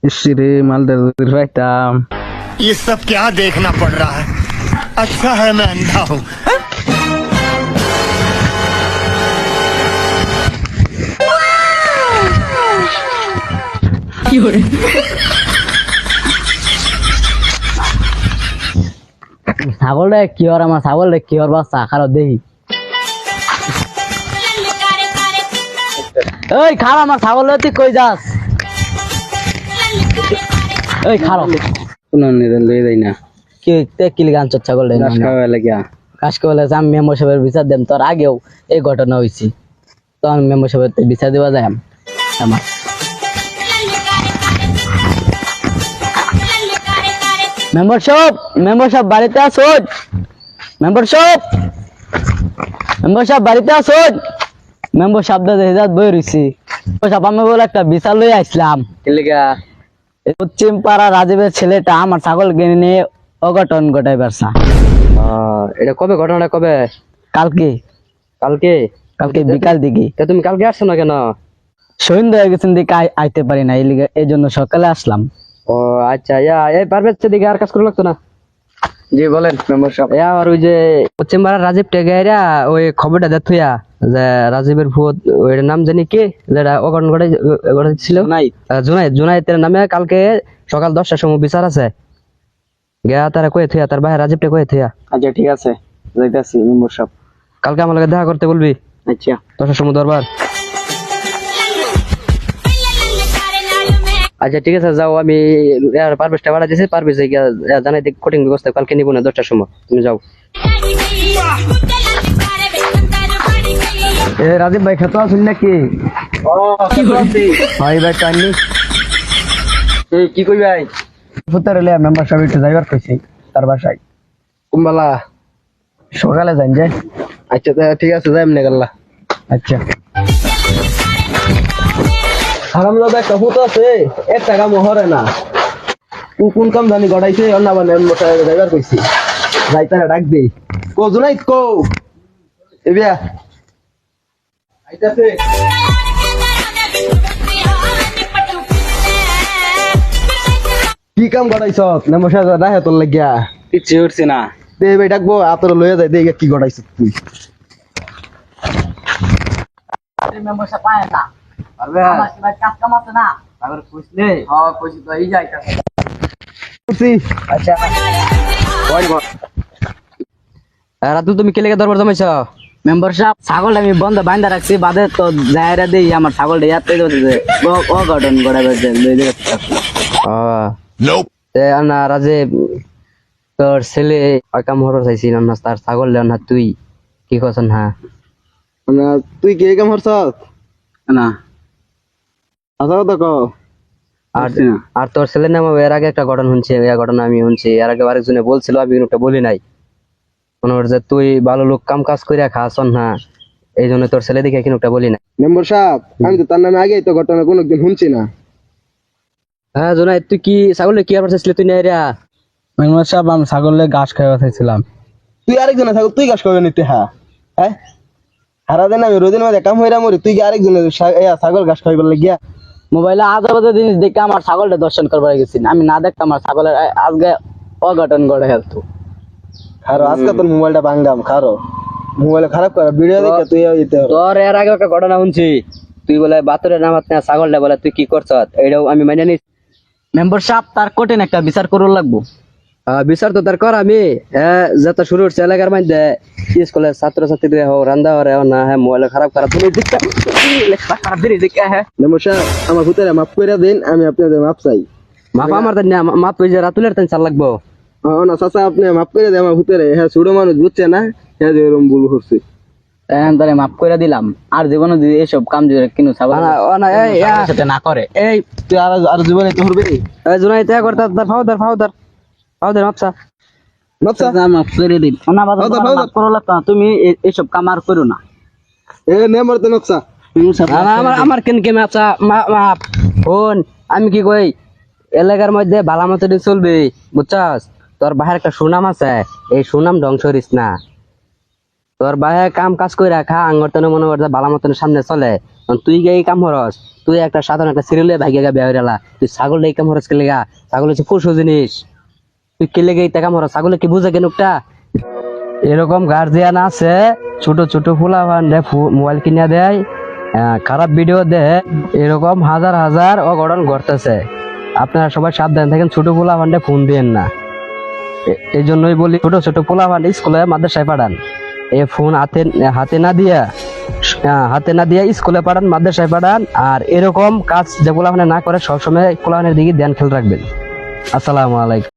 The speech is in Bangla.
ইসরে মালদার রাইতাম। ये सब क्या देखना पड़ रहा है। अच्छा है मैं अंधा हूँ। ছাগলটা কি হর আমার ছাগলটা কি হর বাচ্চা খারাপ দেখি এই খারাপ আমার ছাগল তুই কই যাস এই খারাপ কোন নিদেন লই যাই না কি কিলি গান চট ছাগল ঘাস খাওয়া লাগিয়া কাজকে বলে আমি মেম্বার সাহেবের বিচার দেম তোর আগেও এই ঘটনা হয়েছি তখন মেম্বার সাহেবের বিচার দেওয়া যায় আমার মেম্বার সাহেব বাড়িতে আসুন মেম্বার সাহেব বাড়িতে আসুন মেম্বার সাহেব দাদা বই রয়েছি আমি বলে একটা বিচার লই আসলাম কিলিগা পশ্চিম পাড়া রাজীবের ছেলেটা আমার ছাগল কিনে নিয়ে অঘটন ঘটাই পারছা এটা কবে ঘটনাটা কবে? কালকে কালকে? কালকে বিকাল দিকে তা তুমি কালকে আসছো না কেন? সন্ধ্যা হয়ে গেছেন দিকে আইতে পারি না এই জন্য সকালে আসলাম। ও আচ্ছা, এই পারভেজ দিকে আর কাজ করা লাগতো না। জি বলেন মেম্বার সাহেব। আর ওই যে পশ্চিম পাড়া রাজীব টেগাইরা ওই খবরটা দেখুয়া যে রাজীবের ভূত ওই নাম জানি কি যেটা অঘটন ঘটেছিল জুনাইতের নামে কালকে সকাল 10টার সময় বিচার আছে গিয়া তারা কয়ে থুয়া তার ভাই রাজীবটা কয়ে থুয়া। আচ্ছা ঠিক আছে, যাইতাছি মেম্বার সাহেব। কালকে আমার লগে দেখা করতে বলবি। আচ্ছা 10টার সময় দরবার। আচ্ছা ঠিক আছে যাও, আমি পারভেজটা বাড়া দিয়েছি, পারভেজ জানাই দিক কঠিন ব্যবস্থা কালকে নিবো না 10টার সময়, তুমি যাও। রাজীব ভাই খেতে আসুন নাকি? ভাই ভাই টাইনি কি কই ভাই? ফুতার এলে মেম্বার সাহেব একটু যাইবার কইছি তার বাসায়। কুম্বালা সকালে যান যায়। আচ্ছা ঠিক আছে, যাই এমনি গেল্লা। আচ্ছা হারাম দাদা একটা ভূত আছে, একটা কাম হরে না। কোন কাম জানি গড়াইছে অন্য মানে ড্রাইভার কইছি যাইতারে ডাক দেই। কো জুনাইত কো এবিয়া আইতাছে। কি কাম গড়াইছ নমস্কার রাহে তোর লাগিয়া? কিচ্ছু উঠছি না। দে ভাই ডাকবো আতর লয়ে যায় দেখে কি গড়াইছ তুই। মেম্বার সাহেব পায় না পারবে আমার কি ভাই কাজ কাম আছে না আবার কইছলে হ্যাঁ কইছি তো এই যাইতাছে। আচ্ছা রাতুল তুমি কে লেগে দরবার জমাইছ? মেম্বার সাহেব ছাগল আমি বন্ধ বাইন্দা রাখছি বাদে তো যায়রা দেই আমার ছাগলটা ইয়াতে অঘটন ঘটাবে না রাজীব তোর ছেলে কাম হরর চাইছি না তার ছাগল না তুই কি করছ না? তুই কি কাম হরছ না আচ্ছা কথা ক। আর তোর ছেলের নামে এর আগে একটা ঘটনা শুনছি, এই ঘটনা আমি শুনছি এর আগে আরেকজনে বলছিল, আমি একটা বলি নাই। মনে হচ্ছে তুই ভালো লোক কাম কাজ করে খাস না, এই জন্য তোর ছেলে দিকে কিনুটা বলি না। মেম্বার সাহেব আমি তো তার নামে আগে তো ঘটনা কোনোদিন শুনছি না। হ্যাঁ জোনাই তুই কি ছাগলে কি আবার চাইছিলি তুই না এরা? মেম্বার সাহেব আমি ছাগলে ঘাস খাওয়া চাইছিলাম। তুই আরেকজনে ছাগল তুই গাছ করে নিতে হ্যাঁ হ্যাঁ সারা দিন আমি রোদিন মাঝে কাম হইরা মরি, তুই কি আরেকজনের ছাগল ঘাস খাইবার লাগিয়া? মোবাইলে আজে জিনিস দেখে আমার ছাগলটা দর্শন করবার গেছি, আমি না দেখতাম আমার ছাগলের আজকে অঘটন ঘটে হেলতো। খারো আজকে তোর মোবাইলটা ভাঙলাম, খারো মোবাইল খারাপ করা ভিডিও দেখে তুই তোর এর আগে একটা ঘটনা শুনছি, তুই বলে বাতরের নামাত না ছাগলটা বলে তুই কি করছ, এটাও আমি মানে নি। মেম্বার সাহেব তার কঠিন একটা বিচার করুন লাগবো। বিচার তো তার কর আমি যত শুরু হচ্ছে এলাকার মধ্যে স্কুলের ছাত্রছাত্রীরা হোক রান্দা হরে না হ্যাঁ মোবাইল খারাপ করা তুমি খারাপ জিনিস দেখে হ্যাঁ। মেম্বার সাহেব আমার ভূতেরা মাফ করে দিন, আমি আপনাদের মাপ চাই। মাপ আমার তো না, মাপ ওই যে রাতুলের তেন চাল লাগবো। না চাচা আপনি মাফ করে দেন আমার ভূতেরে, হ্যাঁ ছোট মানুষ বুঝছে না হ্যাঁ যে এরকম ভুল করছে তাহলে মাফ করে দিলাম, আর জীবনে যদি এসব কাম যদি কিনু সাথে না করে এই তুই আর জীবনে তো করবি জুনাই ত্যাগ করতে ফাউদার মাপসা মাপসা মাফ করে দিন তুমি এইসব কাম আর করো না। এ নেমর তো নকশা আমার কেন কে মাপসা মাপ ফোন আমি কি কই এলাকার মধ্যে ভালো মতো চলবি বুঝছস, তোর বাহের একটা সুনাম আছে, এই সুনাম ধ্বংস করিস না। তোর বাহে কাম কাজ করে রাখা আঙ্গর মনে করছে ভালো মতন সামনে চলে, তুই গিয়ে এই কাম হরস তুই একটা সাধারণ একটা সিরিয়ালে ভাগিয়ে গা বেয়া হইলা, তুই ছাগল এই কাম হরস কে লেগা? ছাগল হচ্ছে পশু জিনিস, তুই কে লেগে এই কাম হরস? ছাগলে কি বুঝে কেনুকটা? এরকম গার্জিয়ান আছে ছোট ছোট ফুলা ভান্ডে মোবাইল কিনে দেয়, খারাপ ভিডিও দেয়, এরকম হাজার হাজার অঘটন ঘটতেছে। আপনারা সবাই সাবধান থাকেন, ছোট পোলা ভান্ডে ফোন দিয়েন না। এই জন্যই বলি ছোট ছোট পোলা ভান্ডে স্কুলে মাদ্রাসায় পাঠান, এই ফোন হাতে না দিয়া স্কুলে পাঠান, মাদ্রাসায় পাঠান। আর এরকম কাজ যে পোলা ভান্ডে না করে সবসময় পোলা ভান্ডের দিকে ধ্যান খেয়াল রাখবেন। আসসালামু আলাইকুম।